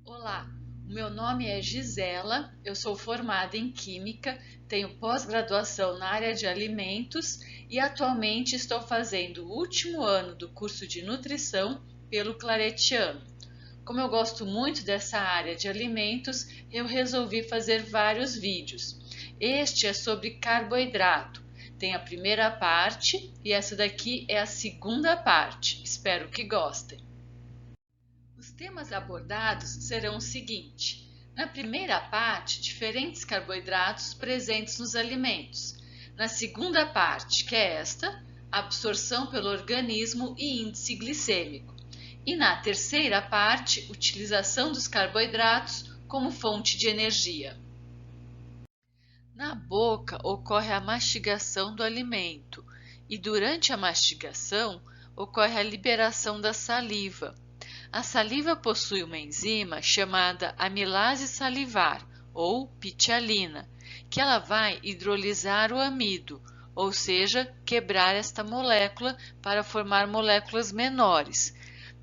Olá, o meu nome é Gisela, eu sou formada em Química, tenho pós-graduação na área de alimentos e atualmente estou fazendo o último ano do curso de nutrição pelo Claretiano. Como eu gosto muito dessa área de alimentos, eu resolvi fazer vários vídeos. Este é sobre carboidrato. Tem a primeira parte e essa daqui é a segunda parte. Espero que gostem. Os temas abordados serão os seguintes: na primeira parte, diferentes carboidratos presentes nos alimentos. Na segunda parte, que é esta, absorção pelo organismo e índice glicêmico. E na terceira parte, utilização dos carboidratos como fonte de energia. Na boca ocorre a mastigação do alimento e durante a mastigação ocorre a liberação da saliva. A saliva possui uma enzima chamada amilase salivar, ou pitialina, que ela vai hidrolisar o amido, ou seja, quebrar esta molécula para formar moléculas menores.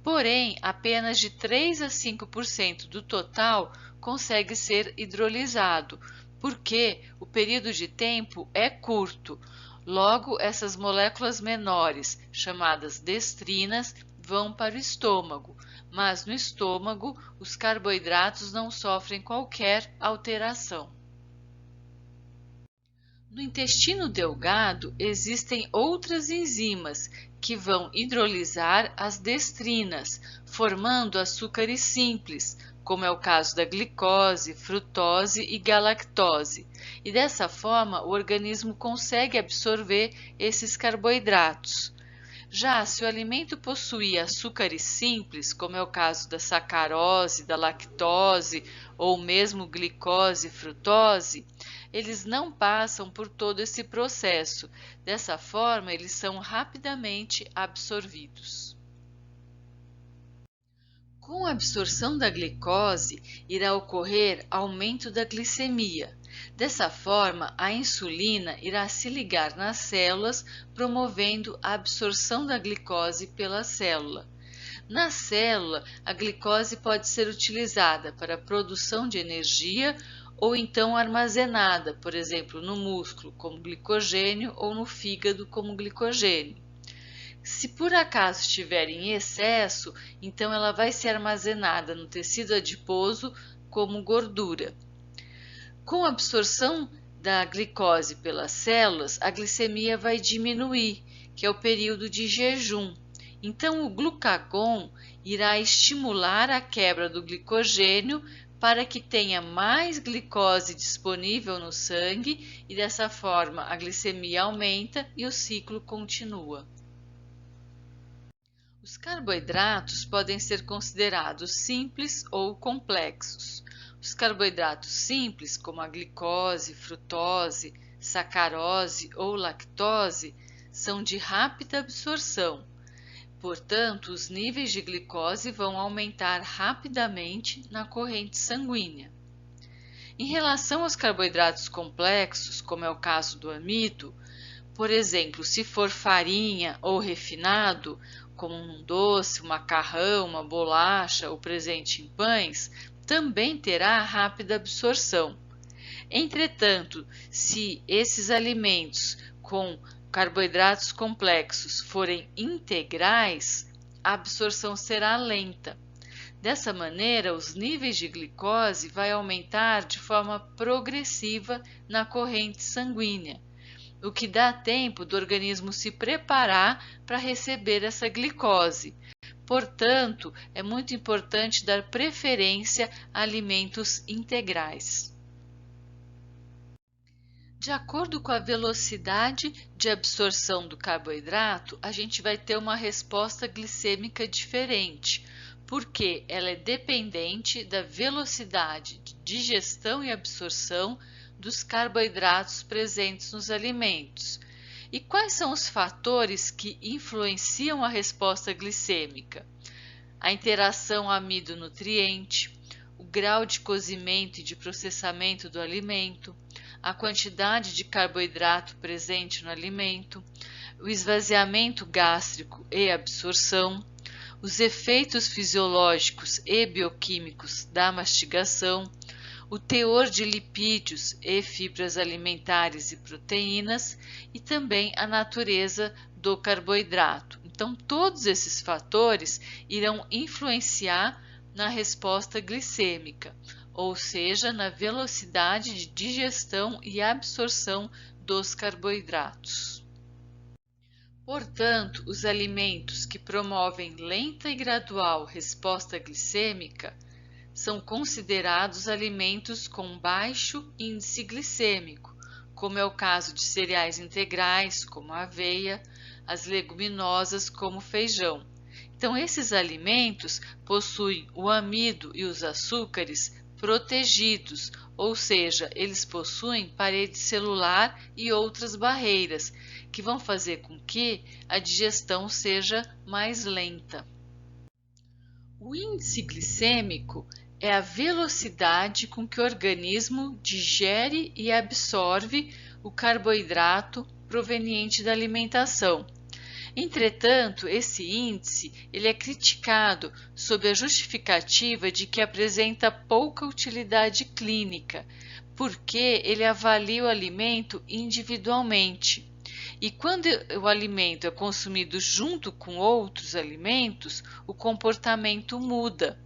Porém, apenas de 3 a 5% do total consegue ser hidrolisado, porque o período de tempo é curto. Logo, essas moléculas menores, chamadas destrinas, vão para o estômago, mas no estômago os carboidratos não sofrem qualquer alteração. No intestino delgado existem outras enzimas que vão hidrolisar as destrinas, formando açúcares simples, como é o caso da glicose, frutose e galactose. E dessa forma o organismo consegue absorver esses carboidratos. Já se o alimento possuir açúcares simples, como é o caso da sacarose, da lactose ou mesmo glicose e frutose, eles não passam por todo esse processo. Dessa forma, eles são rapidamente absorvidos. Com a absorção da glicose, irá ocorrer aumento da glicemia. Dessa forma, a insulina irá se ligar nas células, promovendo a absorção da glicose pela célula. Na célula, a glicose pode ser utilizada para a produção de energia ou então armazenada, por exemplo, no músculo como glicogênio ou no fígado como glicogênio. Se por acaso estiver em excesso, então ela vai ser armazenada no tecido adiposo como gordura. Com a absorção da glicose pelas células, a glicemia vai diminuir, que é o período de jejum. Então, o glucagon irá estimular a quebra do glicogênio para que tenha mais glicose disponível no sangue e dessa forma a glicemia aumenta e o ciclo continua. Os carboidratos podem ser considerados simples ou complexos. Os carboidratos simples, como a glicose, frutose, sacarose ou lactose, são de rápida absorção. Portanto, os níveis de glicose vão aumentar rapidamente na corrente sanguínea. Em relação aos carboidratos complexos, como é o caso do amido, por exemplo, se for farinha ou refinado, como um doce, um macarrão, uma bolacha ou presente em pães, também terá rápida absorção. Entretanto, se esses alimentos com carboidratos complexos forem integrais, a absorção será lenta. Dessa maneira, os níveis de glicose vão aumentar de forma progressiva na corrente sanguínea, o que dá tempo do organismo se preparar para receber essa glicose. Portanto, é muito importante dar preferência a alimentos integrais. De acordo com a velocidade de absorção do carboidrato, a gente vai ter uma resposta glicêmica diferente, porque ela é dependente da velocidade de digestão e absorção dos carboidratos presentes nos alimentos. E quais são os fatores que influenciam a resposta glicêmica? A interação amido-nutriente, o grau de cozimento e de processamento do alimento, a quantidade de carboidrato presente no alimento, o esvaziamento gástrico e absorção, os efeitos fisiológicos e bioquímicos da mastigação, o teor de lipídios e fibras alimentares e proteínas e também a natureza do carboidrato. Então, todos esses fatores irão influenciar na resposta glicêmica, ou seja, na velocidade de digestão e absorção dos carboidratos. Portanto, os alimentos que promovem lenta e gradual resposta glicêmica são considerados alimentos com baixo índice glicêmico, como é o caso de cereais integrais, como a aveia, as leguminosas, como o feijão. Então, esses alimentos possuem o amido e os açúcares protegidos, ou seja, eles possuem parede celular e outras barreiras, que vão fazer com que a digestão seja mais lenta. O índice glicêmico é a velocidade com que o organismo digere e absorve o carboidrato proveniente da alimentação. Entretanto, esse índice ele é criticado sob a justificativa de que apresenta pouca utilidade clínica, porque ele avalia o alimento individualmente. E quando o alimento é consumido junto com outros alimentos, o comportamento muda.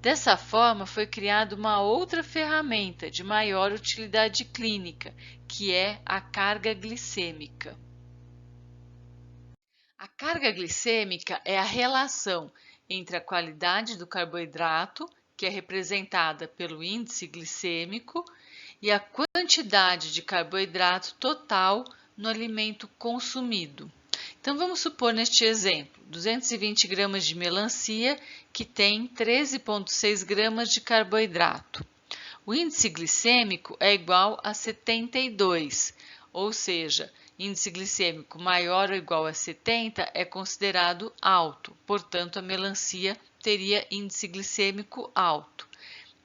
Dessa forma, foi criada uma outra ferramenta de maior utilidade clínica, que é a carga glicêmica. A carga glicêmica é a relação entre a qualidade do carboidrato, que é representada pelo índice glicêmico, e a quantidade de carboidrato total no alimento consumido. Então, vamos supor neste exemplo, 220 gramas de melancia que tem 13,6 gramas de carboidrato. O índice glicêmico é igual a 72, ou seja, índice glicêmico maior ou igual a 70 é considerado alto, portanto, a melancia teria índice glicêmico alto.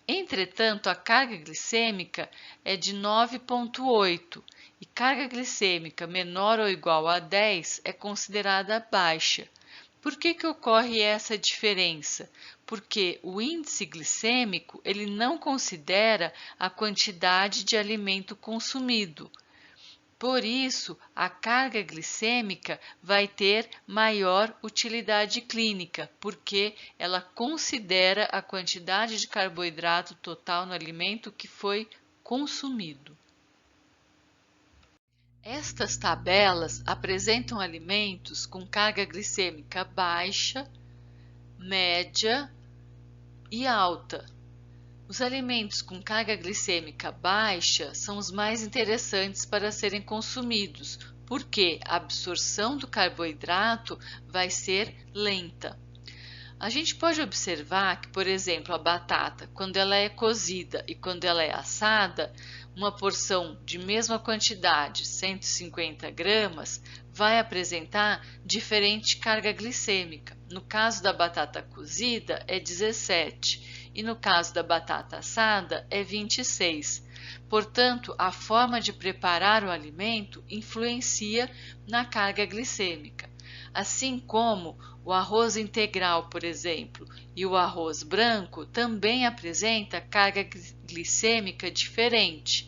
Entretanto, a carga glicêmica é de 9,8 e carga glicêmica menor ou igual a 10 é considerada baixa. Por que ocorre essa diferença? Porque o índice glicêmico ele não considera a quantidade de alimento consumido. Por isso, a carga glicêmica vai ter maior utilidade clínica, porque ela considera a quantidade de carboidrato total no alimento que foi consumido. Estas tabelas apresentam alimentos com carga glicêmica baixa, média e alta. Os alimentos com carga glicêmica baixa são os mais interessantes para serem consumidos, porque a absorção do carboidrato vai ser lenta. A gente pode observar que, por exemplo, a batata, quando ela é cozida e quando ela é assada, uma porção de mesma quantidade, 150 gramas, vai apresentar diferente carga glicêmica. No caso da batata cozida, é 17 e no caso da batata assada, é 26. Portanto, a forma de preparar o alimento influencia na carga glicêmica. Assim como o arroz integral, por exemplo, e o arroz branco também apresenta carga glicêmica diferente.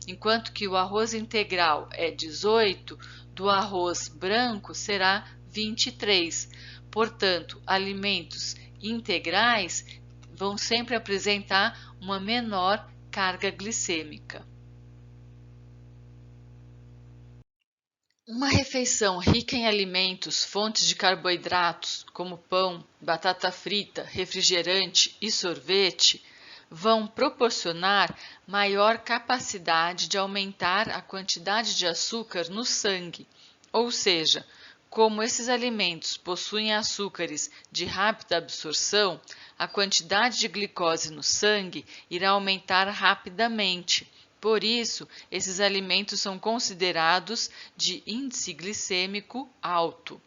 Enquanto que o arroz integral é 18, do arroz branco será 23. Portanto, alimentos integrais vão sempre apresentar uma menor carga glicêmica. Uma refeição rica em alimentos, fontes de carboidratos, como pão, batata frita, refrigerante e sorvete, vão proporcionar maior capacidade de aumentar a quantidade de açúcar no sangue, ou seja, como esses alimentos possuem açúcares de rápida absorção, a quantidade de glicose no sangue irá aumentar rapidamente. Por isso, esses alimentos são considerados de índice glicêmico alto.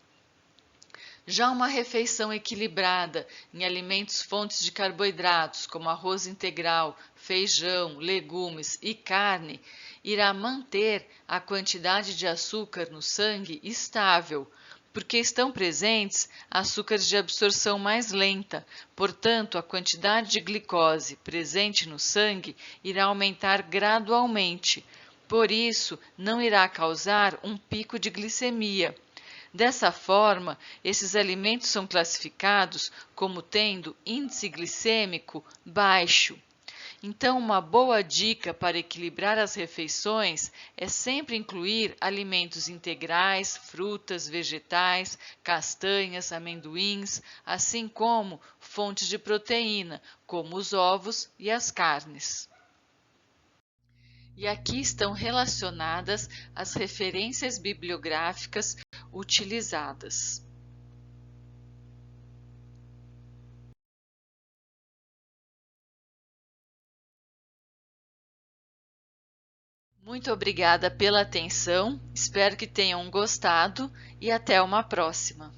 Já uma refeição equilibrada em alimentos fontes de carboidratos, como arroz integral, feijão, legumes e carne, irá manter a quantidade de açúcar no sangue estável, porque estão presentes açúcares de absorção mais lenta, portanto, a quantidade de glicose presente no sangue irá aumentar gradualmente. Por isso, não irá causar um pico de glicemia. Dessa forma, esses alimentos são classificados como tendo índice glicêmico baixo. Então, uma boa dica para equilibrar as refeições é sempre incluir alimentos integrais, frutas, vegetais, castanhas, amendoins, assim como fontes de proteína, como os ovos e as carnes. E aqui estão relacionadas as referências bibliográficas utilizadas. Muito obrigada pela atenção, espero que tenham gostado e até uma próxima.